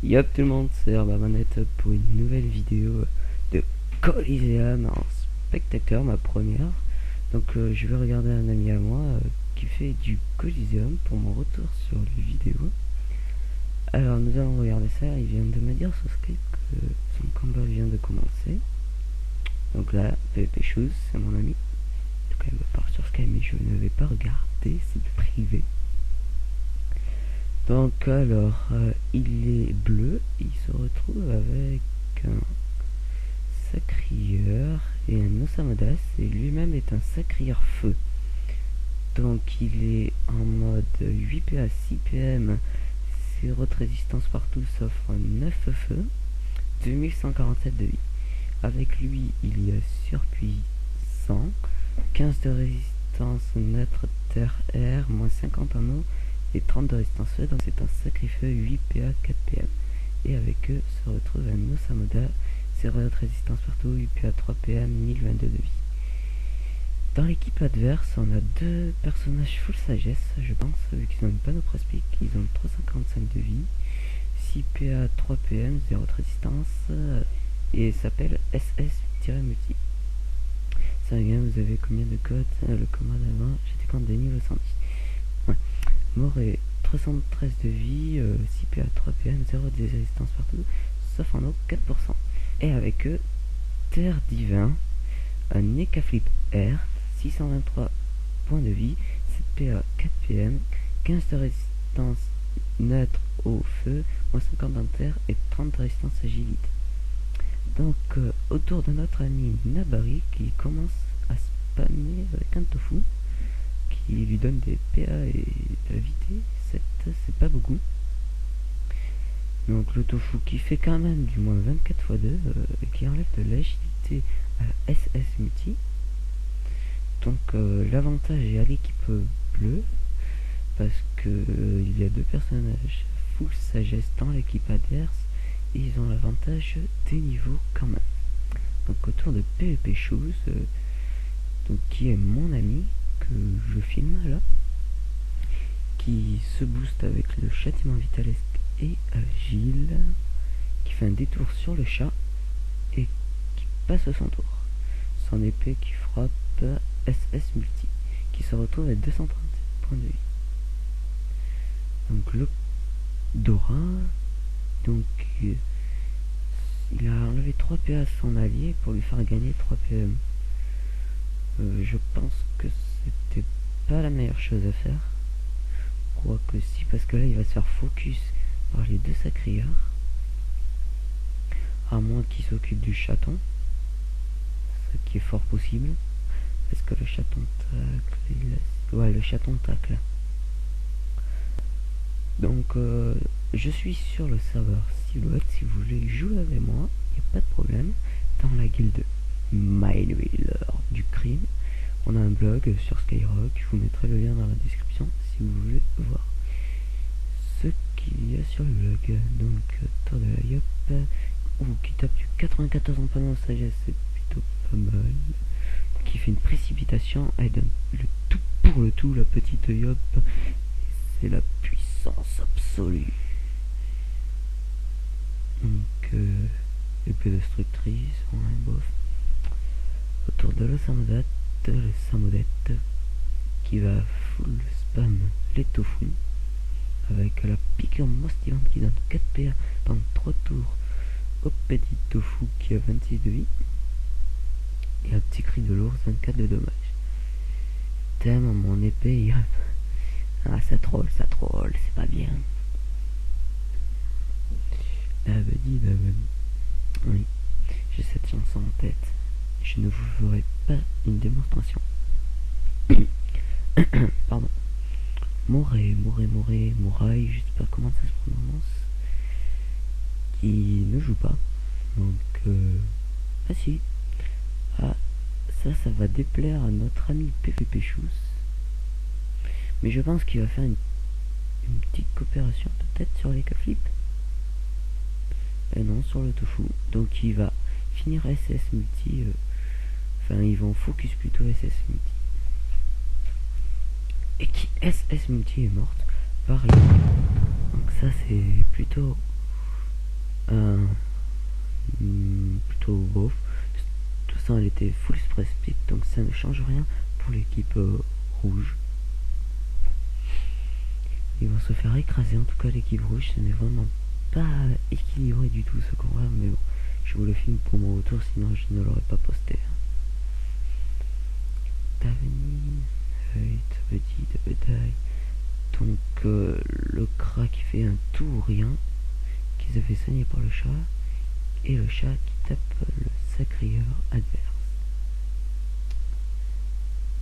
Yop tout le monde, c'est Manette pour une nouvelle vidéo de Coliseum en spectateur, ma première. Donc je vais regarder un ami à moi qui fait du Coliseum pour mon retour sur les vidéos. Alors nous allons regarder ça, il vient de me dire sur Skype que son combat vient de commencer. Donc là, PvP Shoes, c'est mon ami. En tout cas, il me parle sur Skype mais je ne vais pas regarder, c'est privé. Donc alors, il est bleu, il se retrouve avec un sacrieur et un Osamodas, et lui-même est un sacrieur feu. Donc il est en mode 8 PA, 6 PM, 0 de résistance partout sauf 9 feu, 2147 de vie. Avec lui, il y a surpuissant, 15 de résistance neutre terre air, moins 50 en eau, et 30 de résistance feu, donc c'est un sacrifieux 8 PA 4 PM. Et avec eux se retrouve un Osamoda, 0 de résistance partout, 8 PA 3 PM, 1022 de vie. Dans l'équipe adverse, on a deux personnages full sagesse, je pense, vu qu'ils ont une panoplastique, ils ont 355 de vie, 6 PA 3 PM, 0 de résistance, et s'appelle SS-multi. C'est un game, vous avez combien de codes? Le combat d'avant, j'étais quand de niveau 110. Ouais. Mort et 313 de vie, 6 PA 3 PM, 0 de résistance partout, sauf en eau 4%. Et avec eux, Terre Divin, un Neka Flip R, 623 points de vie, 7 PA 4 PM, 15 de résistance neutre au feu, moins 50 en terre et 30 de résistance agilité. Donc autour de notre ami Nabari qui commence à spammer avec un tofu qui lui donne des PA et de la vitesse, c'est pas beaucoup. Donc le tofu qui fait quand même du moins 24 x 2 et qui enlève de l'agilité à SS multi. Donc l'avantage est à l'équipe bleue parce que il y a deux personnages full sagesse dans l'équipe adverse et ils ont l'avantage des niveaux quand même. Donc autour de PvP Shoes, donc qui est mon ami que je filme là, qui se booste avec le châtiment vitalesque et agile, qui fait un détour sur le chat et qui passe son tour. Son épée qui frappe SS multi, qui se retrouve à 230 points de vie. Donc le Dora, donc il a enlevé 3 PA à son allié pour lui faire gagner 3 PM. Je pense que c'était pas la meilleure chose à faire. Quoique si, parce que là il va se faire focus par les deux sacrieurs. À moins qu'il s'occupe du chaton. Ce qui est fort possible. Parce que le chaton tacle. Ouais, le chaton tacle. Donc je suis sur le serveur Silhouette. Si vous voulez jouer avec moi, il n'y a pas de problème. Dans la guilde Mindwheeler du crime, on a un blog sur Skyrock. Je vous mettrai le lien dans la description si vous voulez voir ce qu'il y a sur le blog. Donc tour de la Yop, qui tape du 94 en panneau de sagesse, c'est plutôt pas mal. Qui fait une précipitation, elle donne le tout pour le tout, la petite Yop. C'est la puissance absolue. Donc épée destructrice, on a un bof. Autour de l'Osamodette qui va full spam les tofu avec la piqûre moustilante qui donne 4 PA pendant 3 tours au petit tofu qui a 26 de vie et un petit cri de l'ours, 24 de dommage. Thème mon épée, ah ça troll, c'est pas bien. Oui, j'ai cette chanson en tête. Je ne vous ferai pas une démonstration. Pardon. Moray, je sais pas comment ça se prononce. Qui ne joue pas. Donc, ah si. Ah, ça va déplaire à notre ami PvP Shoes. Mais je pense qu'il va faire une petite coopération peut-être sur les Flip. Et non, sur le tofu. Donc il va finir SS multi. Enfin, ils vont focus plutôt SS multi. Et qui SS multi est morte par là. Donc ça c'est plutôt plutôt bof. De toute façon, elle était full express speed, donc ça ne change rien pour l'équipe rouge. Ils vont se faire écraser, en tout cas l'équipe rouge. Ce n'est vraiment pas équilibré du tout ce combat, mais bon, je vous le filme pour mon retour, sinon je ne l'aurais pas posté. Donc le crack qui fait un tout ou rien, qui se fait saigner par le chat, et le chat qui tape le sacrieur adverse.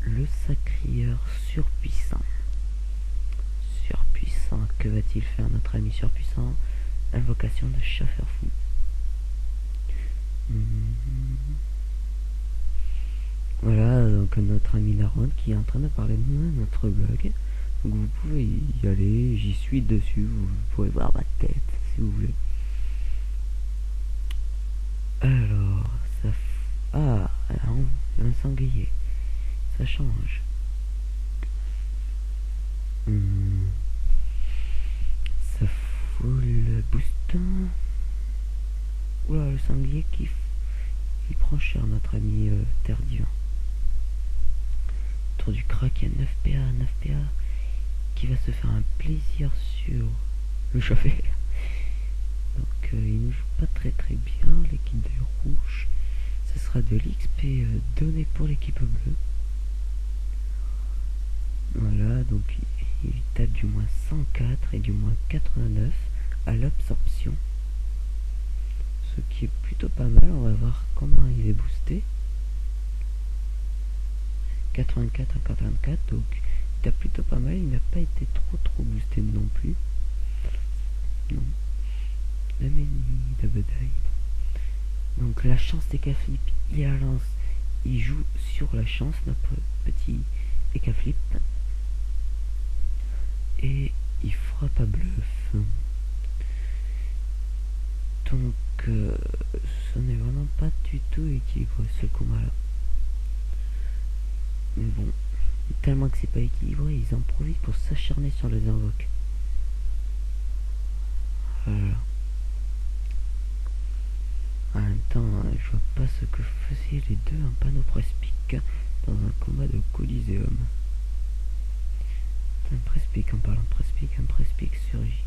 Le sacrieur surpuissant. Surpuissant, que va-t-il faire notre ami surpuissant? Invocation de chauffeur fou. Voilà, donc notre ami Naron qui est en train de parler de notre blog. Donc vous pouvez y aller, j'y suis dessus, vous pouvez voir ma tête si vous voulez. Alors, ça... Ah, un sanglier. Ça change. Ça fout le boost. Oula, le sanglier qui... Il prend cher notre ami Terre Divin. Tour du crack, il y a 9 PA qui va se faire un plaisir sur le chauffer. Donc il ne joue pas très bien l'équipe des rouges. Ce sera de l'XP donné pour l'équipe bleue. Voilà, donc il tape du moins 104 et du moins 89 à l'absorption. Ce qui est plutôt pas mal, on va voir comment il est boosté. 84 à 84, donc il tape plutôt pas mal, il n'a pas été trop boosté non plus. Non. La menu de bataille. Donc la chance des Ekaflip, il la lance, il joue sur la chance, notre petit Ekaflip. Et il frappe à bluff. Donc ce n'est vraiment pas du tout équilibré ce combat là. Mais bon, tellement que c'est pas équilibré, ils en profitent pour s'acharner sur les invoques. Voilà. En même temps, je vois pas ce que faisaient les deux en panneau presse-pique dans un combat de Coliseum. Un presse-pique, en parlant de presse-pique, un presse-pique surgit.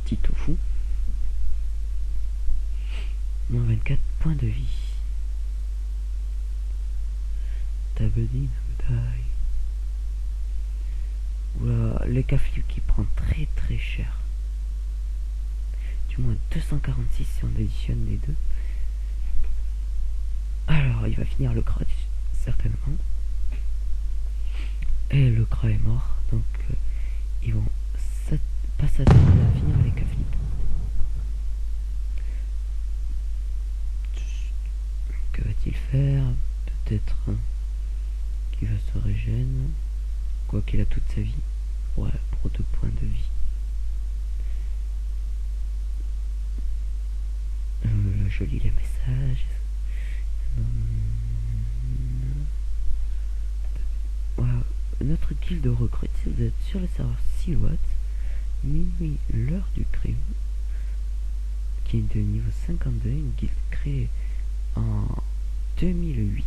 Petit tofu. Moins 24 points de vie. Tabedine, bataille. Oula, le Ekaflip qui prend très cher. Du moins 246 si on additionne les deux. Alors, il va finir le crack, certainement. Et le crack est mort, donc ils vont pas s'attendre à finir les Ekaflip. Que va-t-il faire? Peut-être qu'il va se régénérer. Quoi qu'il a toute sa vie. Ouais, pour 2 points de vie. Là, je lis les messages. Voilà. Notre guilde recrute, si vous êtes sur le serveur Silhouette, minuit, l'heure du crime, qui est de niveau 52, une guilde créée en 2008.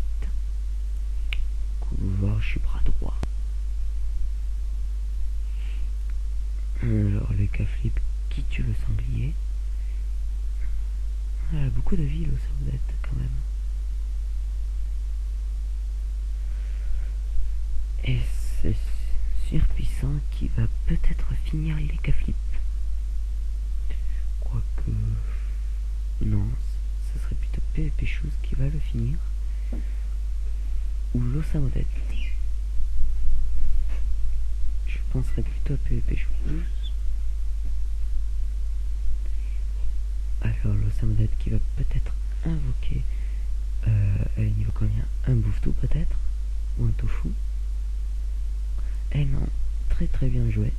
Couloir, je suis bras droit. Alors, le Ekaflip qui tue le sanglier. Ah, beaucoup de vie, là, ça vous êtes quand même. Et c'est surpuissant qui va peut-être finir les Ekaflip. Quoique... Non, ce serait plutôt PvP Shoes qui va le finir. Ou l'Osamodette. Je penserais plutôt à PvP Shoes. Alors l'Osamodette qui va peut-être invoquer... elle est niveau combien? Un Bouftou peut-être? Ou un Tofu? Eh non, très bien joué.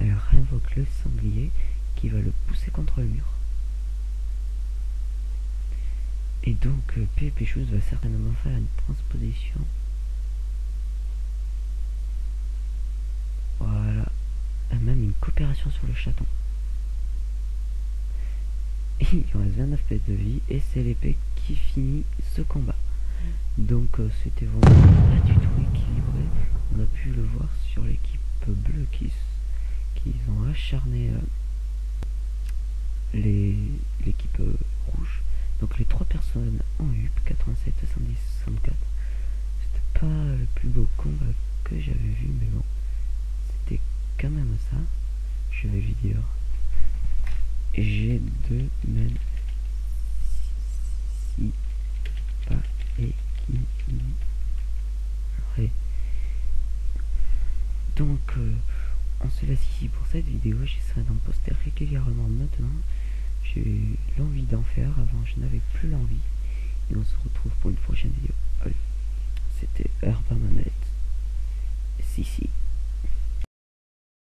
Elle réinvoque le sanglier qui va le pousser contre le mur. Et donc PvP Shoes va certainement faire une transposition. Voilà. Même une coopération sur le chaton. Il lui reste 29 pièces de vie et c'est l'épée qui finit ce combat. Donc c'était vraiment pas du tout équilibré. On a pu le voir sur l'équipe bleue qui ont acharné l'équipe rouge. Donc les trois personnes en UP 87, 70, 64. C'était pas le plus beau combat que j'avais vu, mais bon, c'était quand même ça. Je vais lui dire G2 même si pas équilibré. Donc on se laisse ici pour cette vidéo. J'essaierai d'en poster régulièrement maintenant. J'ai eu l'envie d'en faire, avant je n'avais plus l'envie. Et on se retrouve pour une prochaine vidéo. Allez, c'était Herba Manette. Si.